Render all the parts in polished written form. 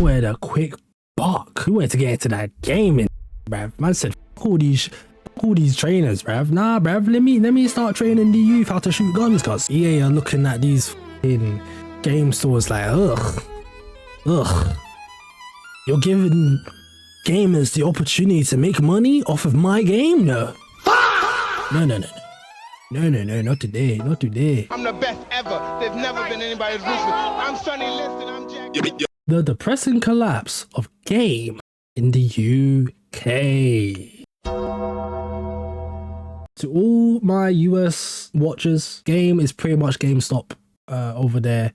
wanted a quick buck. We wanted to get into that game, bruv. Man said, all these trainers, bruv. Nah, bruv. Let me start training the youth how to shoot guns, cause EA are looking at these in game stores like, ugh. You're giving gamers the opportunity to make money off of my game? No. No, not today. I'm the best ever. There's never been anybody as ruthless. I'm Sonny Liston. I'm Jack. The depressing collapse of game in the UK. To all my US watchers, game is pretty much GameStop over there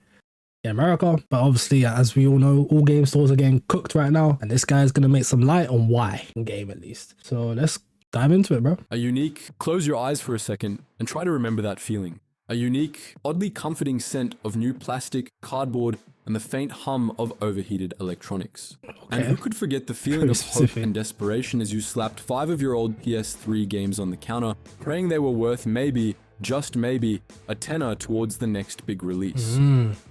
in America. But obviously, as we all know, all game stores are getting cooked right now. And this guy's going to make some light on why, in game at least. So let's dive into it, bro. A unique, close your eyes for a second and try to remember that feeling. A unique, oddly comforting scent of new plastic, cardboard, and the faint hum of overheated electronics. Okay. And who could forget the feeling of hope and desperation as you slapped 5 of your old PS3 games on the counter, praying they were worth maybe, just maybe, a tenner towards the next big release.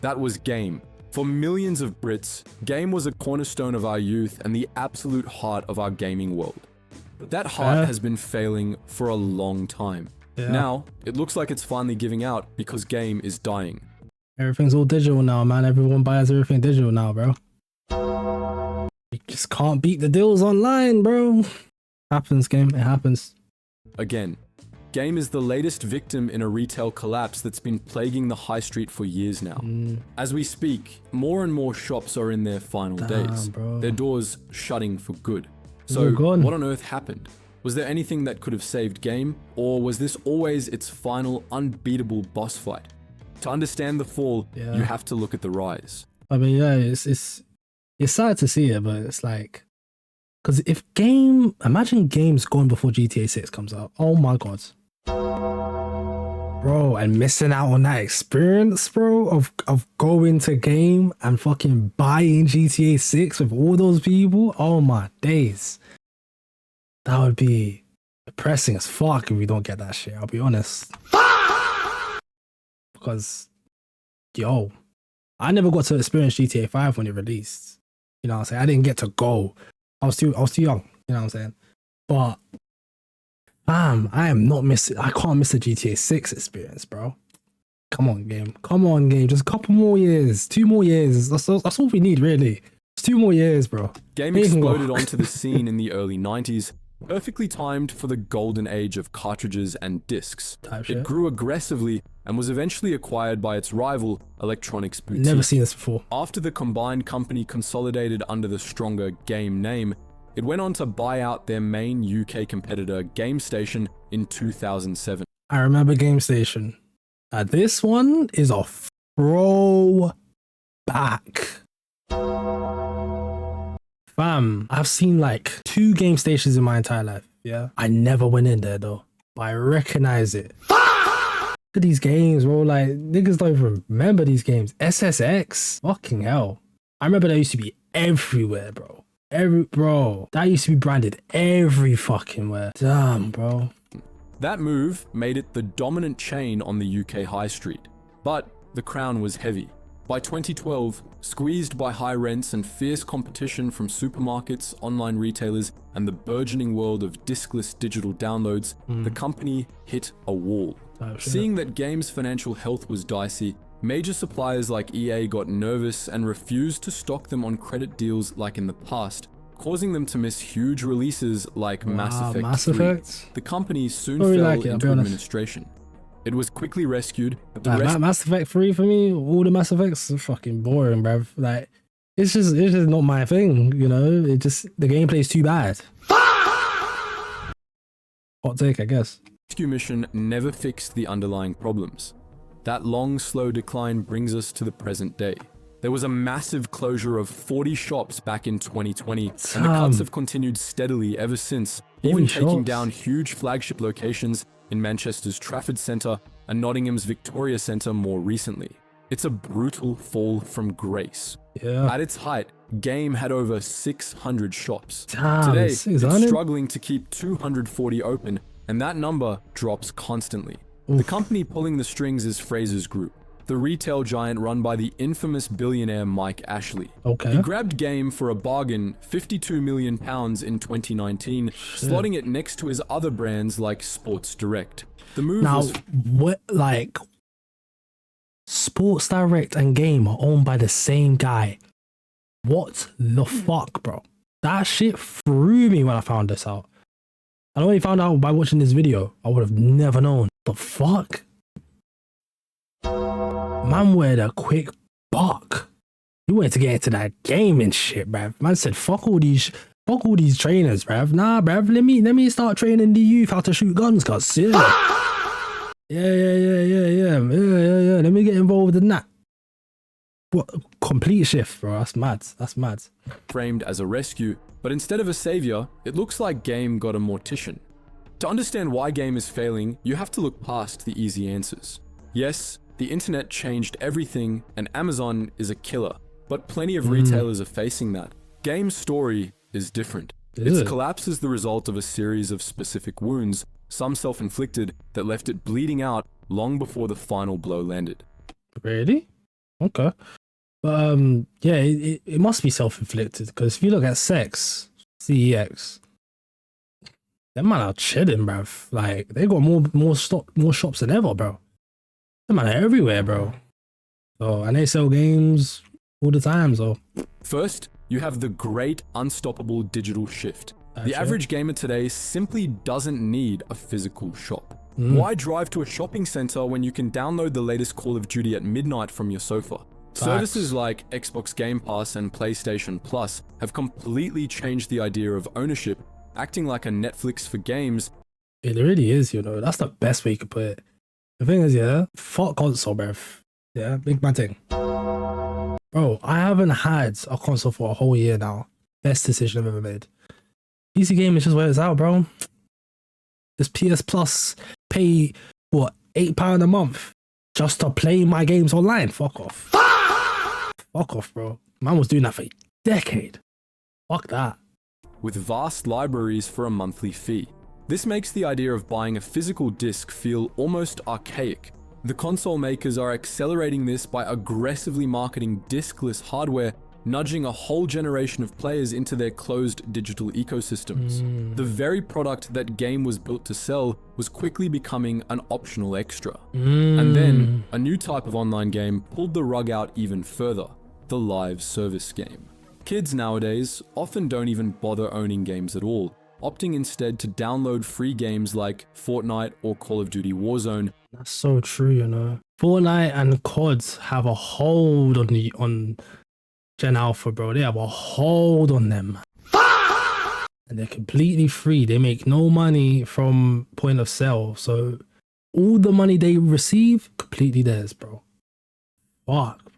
That was Game. For millions of Brits, Game was a cornerstone of our youth and the absolute heart of our gaming world. But that heart has been failing for a long time. Now, it looks like it's finally giving out because Game is dying. Everything's all digital now, man. Everyone buys everything digital now, bro. You just can't beat the deals online, bro. Happens, Game. It happens. Again, Game is the latest victim in a retail collapse that's been plaguing the high street for years now. As we speak, more and more shops are in their final days. Bro. Their doors shutting for good. So, what on earth happened? Was there anything that could have saved Game? Or was this always its final unbeatable boss fight? To understand the fall, you have to look at the rise. I mean, yeah, it's sad to see it, but it's like, because if imagine Game's gone before GTA 6 comes out. Oh my god. Bro, and missing out on that experience, bro, of going to Game and fucking buying GTA 6 with all those people. Oh my days. That would be depressing as fuck if we don't get that shit, I'll be honest. Because, yo, I never got to experience GTA 5 when it released. You know what I'm saying? I didn't get to go. I was too young. You know what I'm saying? But, fam, I can't miss the GTA 6 experience, bro. Come on, Game. Just a couple more years. 2 more years. That's all we need, really. It's 2 more years, bro. Game exploded onto the scene in the early 90s. Perfectly timed for the golden age of cartridges and discs. It grew aggressively and was eventually acquired by its rival, Electronics Boutique. Never seen this before. After the combined company consolidated under the stronger Game name, it went on to buy out their main UK competitor, GameStation, in 2007. I remember GameStation. This one is a throwback. Fam, I've seen like 2 game stations in my entire life, yeah? I never went in there though, but I recognize it. Look at these games, bro, like, niggas don't even remember these games. SSX, fucking hell. I remember that used to be everywhere, bro. That used to be branded every fucking where. Damn, bro. That move made it the dominant chain on the UK high street, but the crown was heavy. By 2012, squeezed by high rents and fierce competition from supermarkets, online retailers, and the burgeoning world of diskless digital downloads, the company hit a wall. Seeing that Game's financial health was dicey, major suppliers like EA got nervous and refused to stock them on credit deals like in the past, causing them to miss huge releases like Mass Effect 3. The company soon fell into administration. It was quickly rescued, but Mass Effect 3 for me, all the Mass Effects are fucking boring, bruv. Like, it's just not my thing, you know? The gameplay is too bad. Hot take, I guess. Rescue mission never fixed the underlying problems. That long, slow decline brings us to the present day. There was a massive closure of 40 shops back in 2020, and the cuts have continued steadily ever since, even taking down huge flagship locations in Manchester's Trafford Centre and Nottingham's Victoria Centre more recently. It's a brutal fall from grace. At its height, Game had over 600 shops. Today, it's struggling to keep 240 open, and that number drops constantly. The company pulling the strings is Fraser's Group. the retail giant run by the infamous billionaire Mike Ashley. Okay. He grabbed Game for a bargain, £52 million in 2019, slotting it next to his other brands like Sports Direct. The move Now, was what, like, Sports Direct and Game are owned by the same guy. What the fuck, bro? That shit threw me when I found this out. I only found out by watching this video. I would have never known. The fuck? Man wanted a quick buck. He wanted to get into that gaming shit, bruv. Man said, fuck all these trainers, bruv. Nah, bruv, let me start training the youth how to shoot guns, cuz yeah. Yeah. Let me get involved in that. What complete shift, bro. That's mad. That's mad. framed as a rescue, but instead of a savior, it looks like Game got a mortician. To understand why Game is failing, you have to look past the easy answers. Yes, the internet changed everything and Amazon is a killer, but plenty of retailers are facing that. Game's story is different. Its collapse is the result of a series of specific wounds, some self-inflicted, that left it bleeding out long before the final blow landed. Really? Okay. But yeah, it must be self-inflicted, because if you look at CEX, them man are chilling, bruv. Like, they got more shops than ever, bro. Them man are everywhere, bro. So, and they sell games all the time, so. First, you have the great unstoppable digital shift. The average gamer today simply doesn't need a physical shop. Why drive to a shopping center when you can download the latest Call of Duty at midnight from your sofa? Services like Xbox Game Pass and PlayStation Plus have completely changed the idea of ownership, acting like a Netflix for games. It really is, you know. That's the best way you could put it. The thing is, yeah, fuck console, bruv. Yeah, big man thing. Bro, I haven't had a console for a whole year now. Best decision I've ever made. PC game is just where it's out, bro. This PS Plus, pay, what, £8 a month just to play my games online? Fuck off. Fuck off, bro. Man was doing that for a decade. Fuck that. With vast libraries for a monthly fee. This makes the idea of buying a physical disc feel almost archaic. The console makers are accelerating this by aggressively marketing discless hardware, nudging a whole generation of players into their closed digital ecosystems. The very product that Game was built to sell was quickly becoming an optional extra. And then, a new type of online game pulled the rug out even further, the live service game. Kids nowadays often don't even bother owning games at all, opting instead to download free games like Fortnite or Call of Duty Warzone. That's so true, you know. Fortnite and COD have a hold on Gen Alpha, bro. They have a hold on them. And they're completely free. They make no money from point of sale. So all the money they receive, completely theirs, bro. Fuck,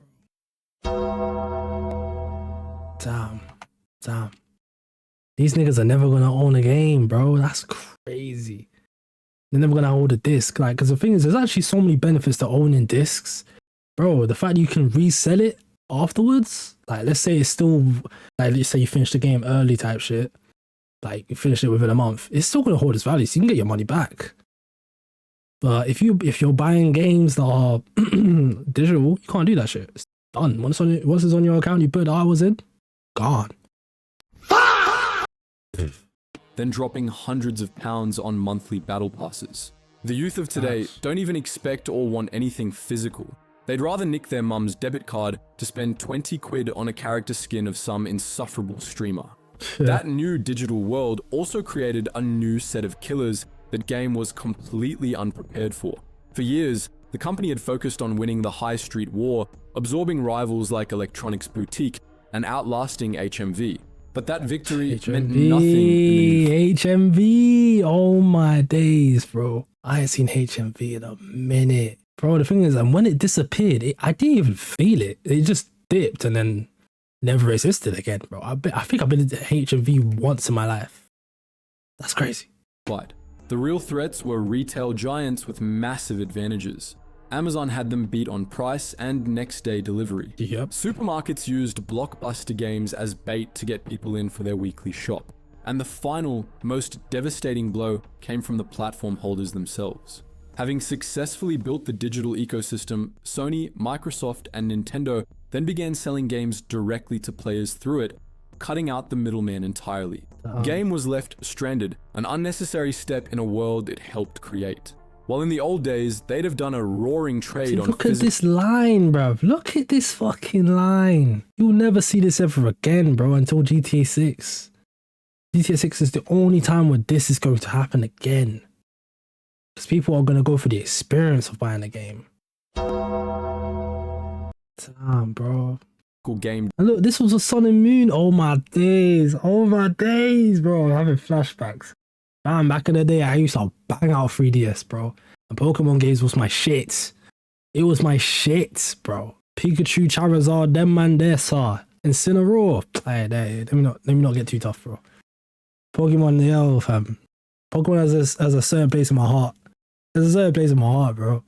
bro. Damn. These niggas are never gonna own a game, bro. That's crazy. They're never gonna hold a disc. Like, because the thing is, there's actually so many benefits to owning discs. Bro, the fact you can resell it afterwards, like, let's say it's still, like, let's say you finish the game early type shit, like, you finish it within a month, it's still gonna hold its value, so you can get your money back. But if you're buying games that are digital, you can't do that shit. It's done. Once it's on your account, you put the hours in, gone. Then dropping hundreds of pounds on monthly battle passes. The youth of today don't even expect or want anything physical. They'd rather nick their mum's debit card to spend 20 quid on a character skin of some insufferable streamer. That new digital world also created a new set of killers that Game was completely unprepared for. For years, the company had focused on winning the high street war, absorbing rivals like Electronics Boutique and outlasting HMV. But that victory meant nothing. HMV, oh my days, bro. I ain't seen HMV in a minute. Bro, the thing is, when it disappeared, I didn't even feel it. It just dipped and then never existed again, bro. I think I've been to HMV once in my life. That's crazy. The real threats were retail giants with massive advantages. Amazon had them beat on price and next-day delivery. Yep. Supermarkets used blockbuster games as bait to get people in for their weekly shop. And the final, most devastating blow came from the platform holders themselves. Having successfully built the digital ecosystem, Sony, Microsoft, and Nintendo then began selling games directly to players through it, cutting out the middleman entirely. Game was left stranded, an unnecessary step in a world it helped create. While in the old days, they'd have done a roaring trade on Look at this line, bruv. Look at this fucking line. You'll never see this ever again, bro, until GTA 6. GTA 6 is the only time where this is going to happen again. Because people are going to go for the experience of buying a game. Damn, bro. game. And look, this was a Sun and Moon. Oh my days. Oh my days, bro. I'm having flashbacks. Man, back in the day, I used to bang out 3DS, bro. And Pokemon games was my shit. It was my shit, bro. Pikachu, Charizard, them man there, sir. Incineroar. Hey, let me not get too tough, bro. Pokemon, yo, fam. Pokemon has a certain place in my heart. There's a certain place in my heart, bro.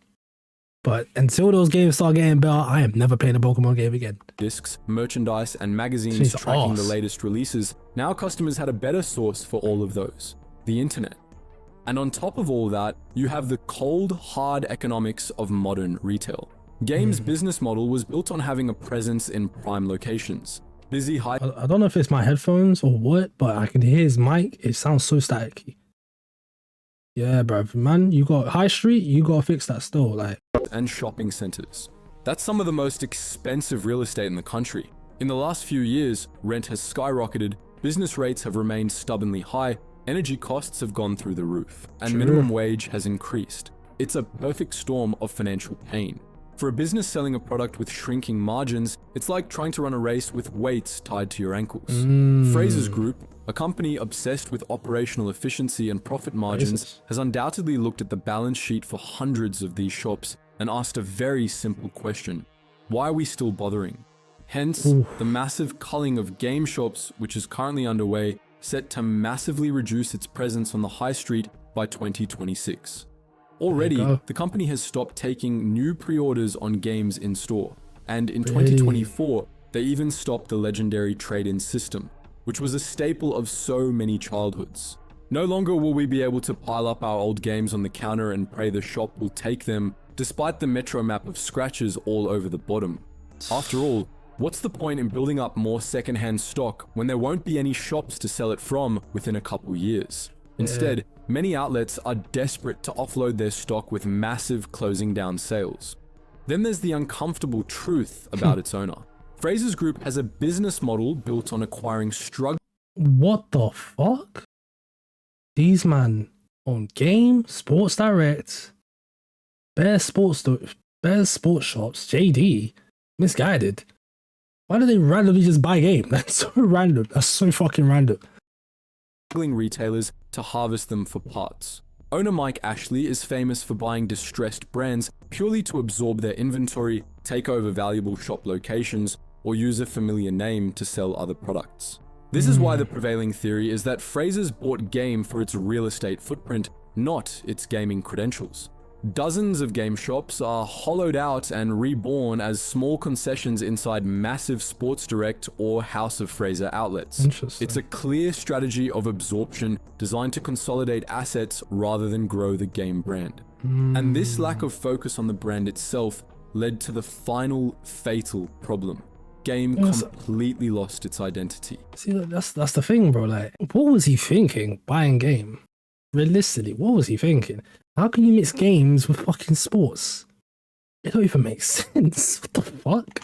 But until those games start getting better, I am never playing a Pokemon game again. Discs, merchandise, and magazines tracking the latest releases. Now customers had a better source for all of those. The internet. And on top of all that, you have the cold, hard economics of modern retail. Games' business model was built on having a presence in prime locations. Busy high... I don't know if it's my headphones or what, but I can hear his mic. It sounds so staticky. Yeah, bruv, man, you got High Street, you gotta fix that still, like. And shopping centers. That's some of the most expensive real estate in the country. In the last few years, rent has skyrocketed, business rates have remained stubbornly high, energy costs have gone through the roof, and minimum wage has increased. It's a perfect storm of financial pain. For a business selling a product with shrinking margins, it's like trying to run a race with weights tied to your ankles. Frasers Group, a company obsessed with operational efficiency and profit margins, has undoubtedly looked at the balance sheet for hundreds of these shops and asked a very simple question: why are we still bothering? Hence, the massive culling of game shops, which is currently underway, set to massively reduce its presence on the high street by 2026. Already, the company has stopped taking new pre-orders on games in store, and in 2024, they even stopped the legendary trade-in system, which was a staple of so many childhoods. No longer will we be able to pile up our old games on the counter and pray the shop will take them, despite the metro map of scratches all over the bottom. After all, what's the point in building up more secondhand stock when there won't be any shops to sell it from within a couple years? Instead, many outlets are desperate to offload their stock with massive closing down sales. Then there's the uncomfortable truth about its owner. Frasers Group has a business model built on acquiring What the fuck? These man own Game, Sports Direct, Bear Sports shops, JD, Misguided. Why do they randomly just buy Game? That's so random. That's so fucking random. Retailers to harvest them for parts. Owner Mike Ashley is famous for buying distressed brands purely to absorb their inventory, take over valuable shop locations, or use a familiar name to sell other products. This is why the prevailing theory is that Frasers bought Game for its real estate footprint, not its gaming credentials. Dozens of game shops are hollowed out and reborn as small concessions inside massive Sports Direct or House of Fraser outlets. It's a clear strategy of absorption designed to consolidate assets rather than grow the Game brand. And this lack of focus on the brand itself led to the final fatal problem. Game completely lost its identity. See, that's the thing, bro. Like, what was he thinking buying Game? Realistically, what was he thinking? How can you mix games with fucking sports? It don't even make sense. What the fuck?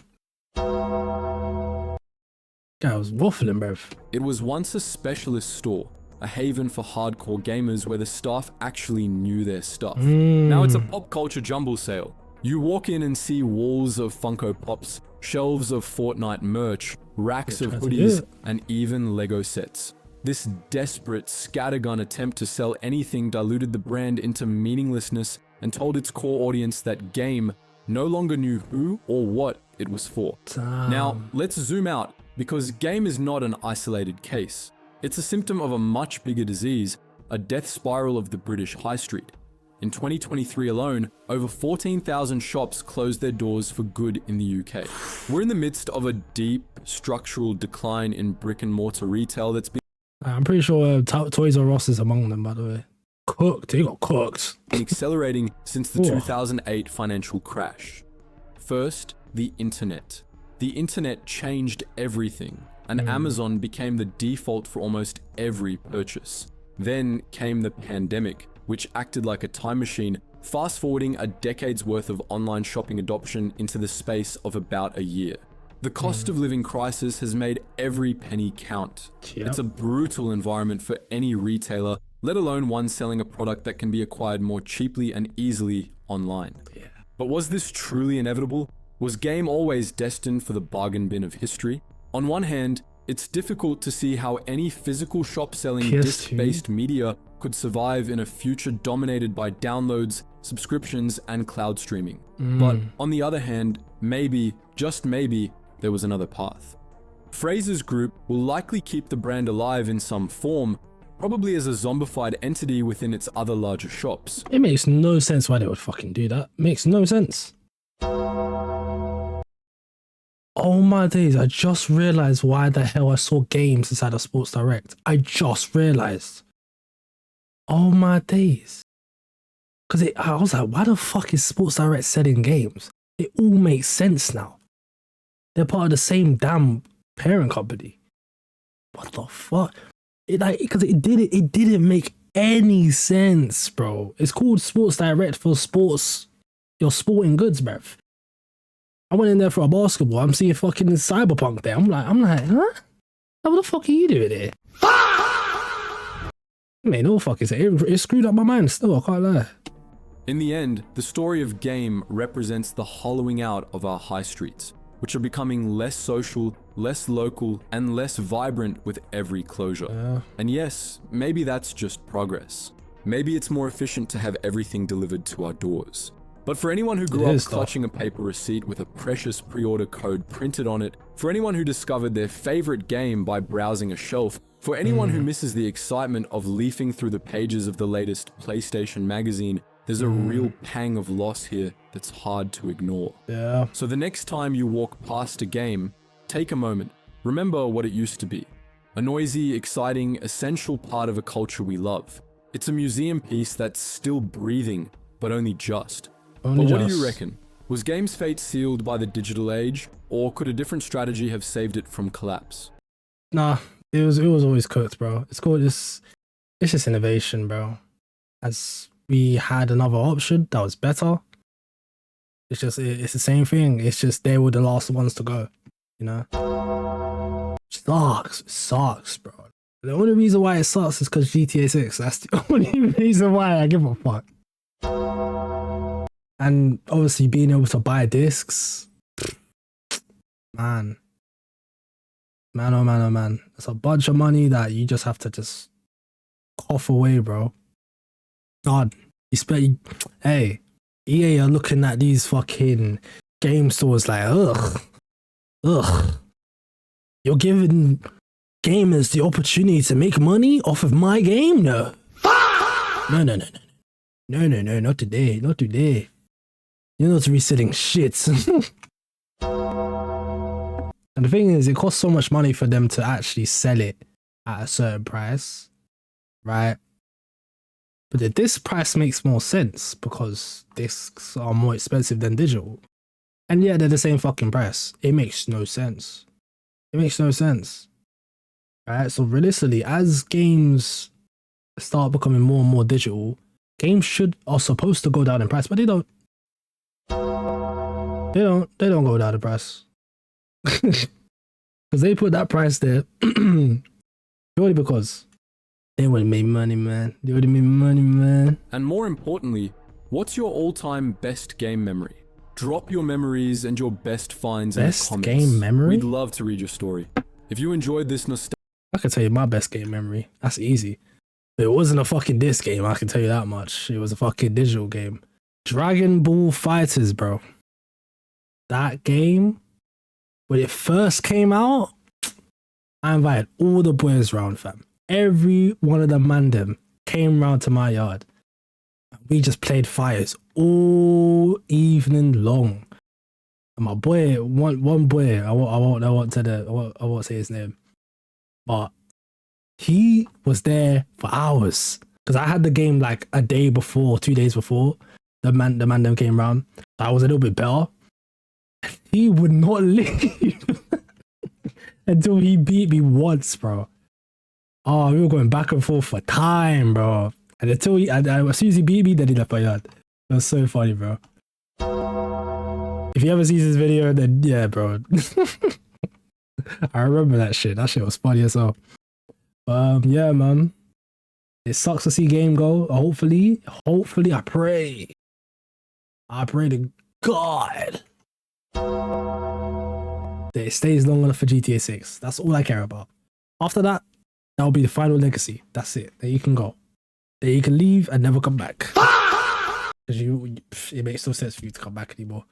Guy was waffling, bruv. It was once a specialist store, a haven for hardcore gamers where the staff actually knew their stuff. Now it's a pop culture jumble sale. You walk in and see walls of Funko Pops, shelves of Fortnite merch, racks of hoodies, and even Lego sets. This desperate scattergun attempt to sell anything diluted the brand into meaninglessness and told its core audience that Game no longer knew who or what it was for. Now, let's zoom out, because Game is not an isolated case. It's a symptom of a much bigger disease, a death spiral of the British high street. In 2023 alone, over 14,000 shops closed their doors for good in the UK. We're in the midst of a deep structural decline in brick and mortar retail that's been... I'm pretty sure Toys R Us is among them, by the way. Cooked. He got cooked. been accelerating since the 2008 financial crash. First, the internet. The internet changed everything, and Amazon became the default for almost every purchase. Then came the pandemic, which acted like a time machine, fast forwarding a decade's worth of online shopping adoption into the space of about a year. The cost of living crisis has made every penny count. Yep. It's a brutal environment for any retailer, let alone one selling a product that can be acquired more cheaply and easily online. Yeah. But was this truly inevitable? Was game always destined for the bargain bin of history? On one hand, it's difficult to see how any physical shop selling disc-based media could survive in a future dominated by downloads, subscriptions, and cloud streaming. But on the other hand, maybe, just maybe, there was another path. Fraser's Group will likely keep the brand alive in some form, probably as a zombified entity within its other larger shops. It makes no sense why they would fucking do that. Makes no sense. Oh my days, I just realized why the hell I saw games inside of Sports Direct. I just realized. Oh my days. Because I was like, why the fuck is Sports Direct selling games? It all makes sense now. They're part of the same damn parent company. What the fuck? Because it didn't make any sense, bro. It's called Sports Direct for sports, your sporting goods, bruv. I went in there for a basketball. I'm seeing fucking Cyberpunk there. I'm like, huh? What the fuck are you doing here? Man, no fucking say. It screwed up my mind still, I can't lie. In the end, the story of game represents the hollowing out of our high streets, which are becoming less social, less local, and less vibrant with every closure. And yes, maybe that's just progress. Maybe it's more efficient to have everything delivered to our doors. But for anyone who grew up clutching a paper receipt with a precious pre-order code printed on it, for anyone who discovered their favorite game by browsing a shelf, for anyone who misses the excitement of leafing through the pages of the latest PlayStation magazine, there's a real pang of loss here that's hard to ignore. Yeah. So the next time you walk past a game, take a moment. Remember what it used to be. A noisy, exciting, essential part of a culture we love. It's a museum piece that's still breathing, but only just. But what do you reckon? Was game's fate sealed by the digital age, or could a different strategy have saved it from collapse? Nah, it was always cooked, bro. It's just innovation, bro. As we had another option that was better. It's the same thing. It's just they were the last ones to go, you know? Sucks, bro. The only reason why it sucks is because GTA 6. That's the only reason why I give a fuck. And obviously being able to buy discs, man. Man, oh man, oh man. It's a bunch of money that you just have to just cough away, bro. God, hey, EA are looking at these fucking game stores like, ugh. You're giving gamers the opportunity to make money off of my game? No. No, not today, not today. You're not reselling shit. And the thing is, it costs so much money for them to actually sell it at a certain price, right? But this price makes more sense because discs are more expensive than digital. And yeah, they're the same fucking price. It makes no sense. It makes no sense. Right? So realistically, as games start becoming more and more digital, games are supposed to go down in price, but they don't. They don't go down in price. Because they put that price there purely because they would have made money, man. They would have made money, man. And more importantly, what's your all-time best game memory? Drop your memories and your best finds in the comments. Best game memory? We'd love to read your story. If you enjoyed this nostalgia, I can tell you my best game memory. That's easy. It wasn't a fucking disc game, I can tell you that much. It was a fucking digital game. Dragon Ball Fighters, bro. That game, when it first came out, I invited all the boys round, fam. Every one of the mandem came round to my yard. We just played fighters all evening long. And my boy, one boy, I won't say his name, but he was there for hours. because I had the game like a day before, 2 days before the man them came round. I was a little bit better. He would not leave until he beat me once, bro. Oh, we were going back and forth for time, bro. And until as soon as he beat me, then he left my yard. It was so funny, bro. If you ever see this video, then yeah, bro. I remember that shit. That shit was funny as well. Yeah, man. It sucks to see game go. Hopefully, I pray to God that it stays long enough for GTA 6. That's all I care about. After that, that will be the final legacy. That's it. There you can go. There you can leave and never come back. Because it makes no sense for you to come back anymore.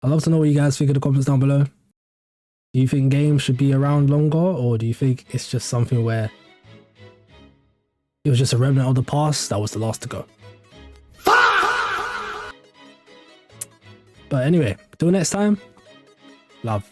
I'd love to know what you guys think in the comments down below. Do you think games should be around longer, or do you think it's just something where it was just a remnant of the past that was the last to go? But anyway, till next time, love.